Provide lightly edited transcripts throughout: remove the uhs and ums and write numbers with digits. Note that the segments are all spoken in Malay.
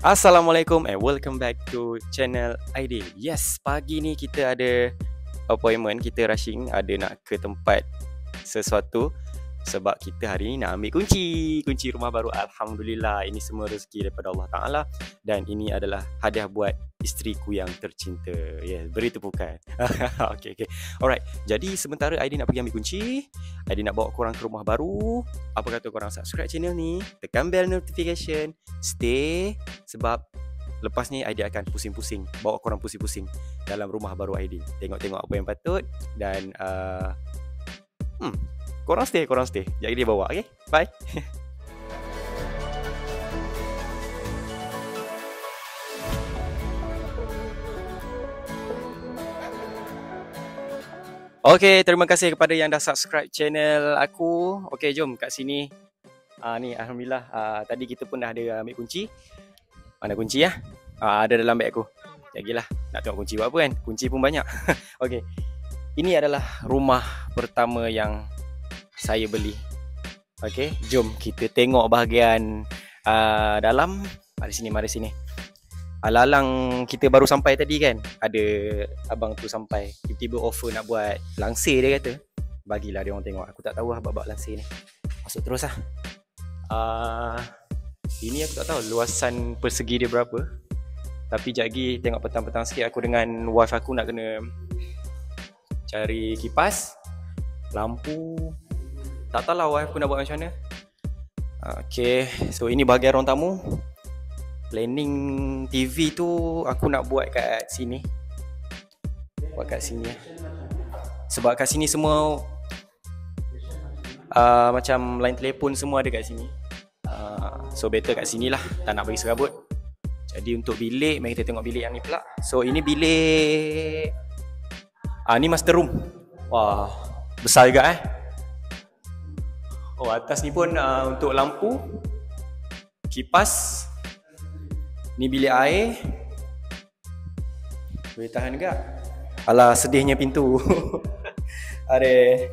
Assalamualaikum and welcome back to channel Aidil. Yes, pagi ni kita ada appointment, kita rushing, ada nak ke tempat sesuatu sebab kita hari ni nak ambil kunci rumah baru. Alhamdulillah, ini semua rezeki daripada Allah Ta'ala dan ini adalah hadiah buat isteriku yang tercinta. Yes, beri tepukan. Okay. Alright, jadi sementara Aidil nak pergi ambil kunci, Aidil nak bawa korang ke rumah baru. Apa kata korang subscribe channel ni, tekan bell notification, stay, sebab lepas ni Aidil akan pusing-pusing, bawa korang pusing-pusing dalam rumah baru Aidil. Tengok-tengok apa yang patut dan korang stay. Jadi dia bawa, okay? Bye. Okay, terima kasih kepada yang dah subscribe channel aku. Okay, jom kat sini. Ni Alhamdulillah, tadi kita pun dah ada ambil kunci. Mana kunci ya? Ada dalam beg aku. Jagilah, nak tengok kunci buat apa kan? Kunci pun banyak. Okay, ini adalah rumah pertama yang saya beli. Okay, jom kita tengok bahagian dalam. Mari sini. Alang kita baru sampai tadi kan, ada abang tu sampai, tiba-tiba offer nak buat langsir, dia kata. Bagilah dia orang tengok. Aku tak tahu lah bab-bab langsir ni. Masuk terus lah. Ini aku tak tahu luasan persegi dia berapa, tapi sekejap lagi tengok petang-petang sikit aku dengan wife aku nak kena cari kipas, lampu. Tak tahu lah wife aku nak buat macam mana. Okay, so ini bahagian ruang tamu. Planning TV tu aku nak buat kat sini. Sebab kat sini semua macam line telefon semua ada kat sini. So better kat sini lah, tak nak bagi serabut. Jadi untuk bilik, mari kita tengok bilik yang ni pula. So ini bilik, ni master room. Wah, besar juga Oh, atas ni pun untuk lampu, kipas. Ni bilik air. Boleh tahan juga. Alah, sedihnya pintu. Ada.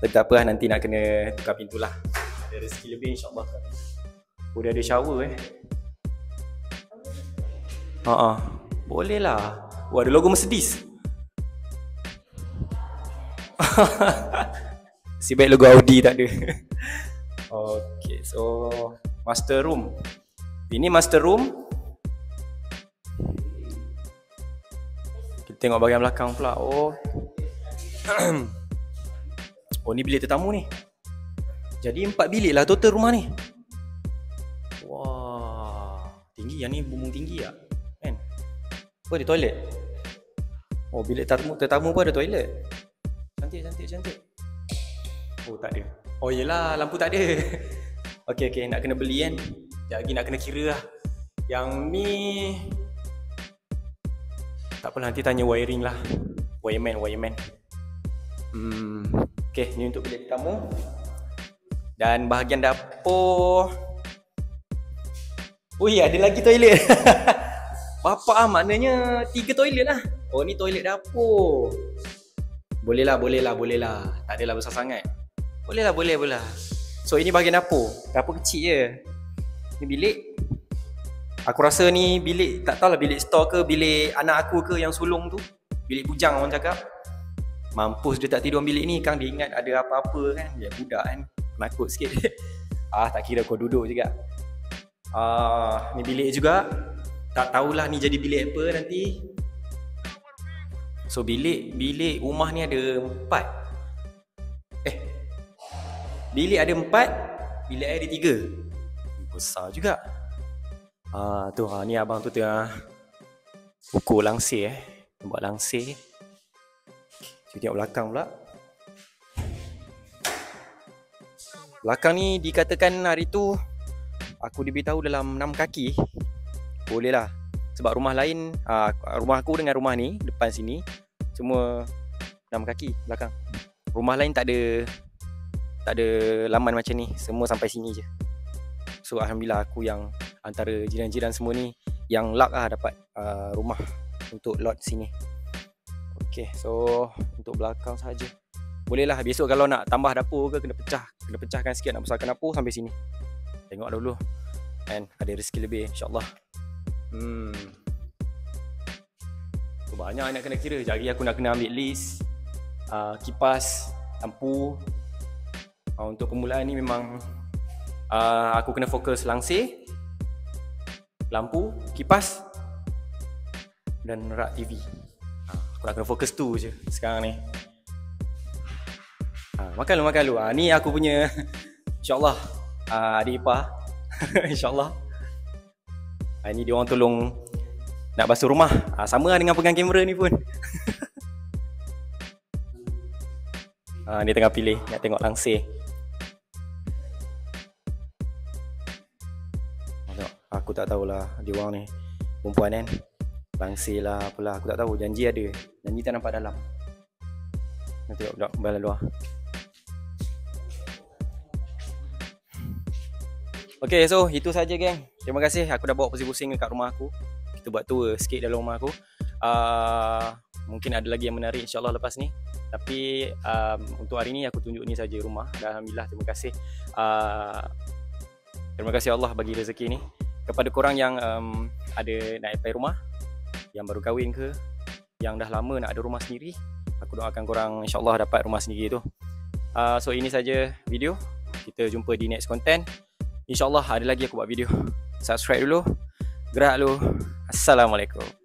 Tapi tak apa lah, nanti nak kena tukar pintu lah. Ada rezeki lebih insyaAllah. Udah ada shower boleh lah. Ada logo Mercedes. Si baik logo Audi tak ada. Okay, so master room. Ini master room. Kita tengok bahagian belakang pula. Ni bilik tetamu ni. Jadi 4 bilik lah total rumah ni. Wah, tinggi. Yang ni bumbung tinggi tak? Kan? Apa ada toilet? Bilik tetamu pun ada toilet. Cantik. Tak ada. Yelah, lampu tak ada. Okay, nak kena beli kan. Sekejap lagi nak kena kira lah. Yang ni tak apalah, nanti tanya wiring lah. Wireman. Okay, ni untuk bilik tetamu. Dan bahagian dapur. Ada lagi toilet. Bapak maknanya 3 toilet lah. Ni toilet dapur. Boleh lah. Tak adalah besar sangat. Boleh lah. So ini bahagian dapur. Dapur kecil je. Ni bilik. Aku rasa ni bilik, tak tahulah bilik store ke, bilik anak aku ke yang sulung tu. Bilik bujang orang cakap. Mampus dia tak tidur bilik ni, kan dia ingat ada apa-apa kan. Dia budak kan, penakut sikit. Tak kira kau duduk juga. Ni bilik juga. Tak tahulah ni jadi bilik apa nanti. So bilik rumah ni ada 4. Bilik ada 4, bilik air ada 3. Besar juga. Ni abang tu tengah ukur langsir buat langsir. Kita tengok belakang pula. Belakang ni dikatakan hari tu aku diberitahu dalam 6 kaki. Boleh lah. Sebab rumah lain, rumah aku dengan rumah ni depan sini semua 6 kaki belakang. Rumah lain tak ada laman macam ni. Semua sampai sini je. So Alhamdulillah aku yang antara jiran-jiran semua ni yang luck lah dapat rumah untuk lot sini. Okay, so untuk belakang saja. Boleh lah, besok kalau nak tambah dapur ke kena pecahkan sikit, nak besarkan dapur sampai sini. Tengok dulu. And ada rezeki lebih insyaAllah. Banyak nak kena kira. Jari aku nak kena ambil list, kipas, lampu. Untuk permulaan ni memang aku kena fokus langsir, lampu, kipas dan rak TV. Aku nak kena fokus tu je sekarang ni. Makan lu. Ni aku punya InsyaAllah adik ipar. InsyaAllah. Ni dia orang tolong nak basuh rumah. Sama lah dengan pegang kamera ni pun. Dia tengah pilih nak tengok langsir. Aku tak tahulah dia orang ni perempuan kan. Langsir lah apalah, aku tak tahu. Janji ada. Janji tak nampak dalam. Nak tengok budak balas luar. Okay, so itu saja geng. Terima kasih aku dah bawa pusing-pusing dekat rumah aku. Kita buat tour sikit dalam rumah aku. Mungkin ada lagi yang menarik insyaAllah lepas ni. Tapi untuk hari ni aku tunjuk ni saja rumah. Dan Alhamdulillah, terima kasih. Terima kasih Allah bagi rezeki ni. Kepada korang yang ada nak apply rumah, yang baru kahwin ke, yang dah lama nak ada rumah sendiri, aku doakan korang insyaAllah dapat rumah sendiri tu. So ini saja video. Kita jumpa di next content. InsyaAllah ada lagi aku buat video. Subscribe dulu. Gerak dulu. Assalamualaikum.